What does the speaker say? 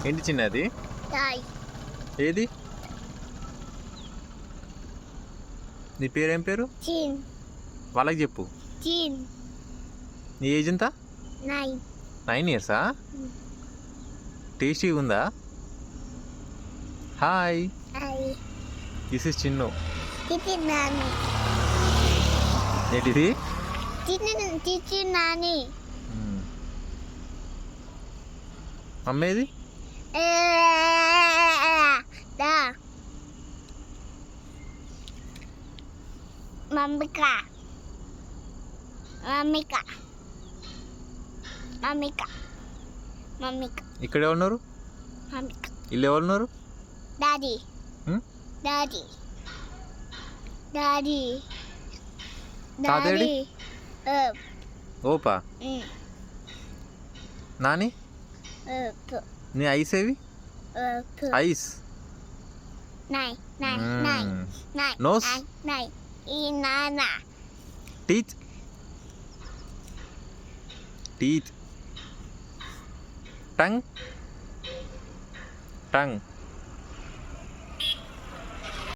ఏంటి చిన్నది? ఏది? నీ పేరేం పేరు? వాళ్ళకి చెప్పు. నీ ఏజ్ ఎంత? 9 ఇయర్సా? టేస్టీగా ఉందా? Hi, this is Chinnu. ఏంటిది? అమ్మేది? ఇక్కడ ఎవరున్నారు? ఇల్లు ఎవరున్నారు? డాడీ తాతేడి? ఓపా. నాని? నీ ఐస్ ఏవి? ఐస్. నోస్? టీత్? టంగ్?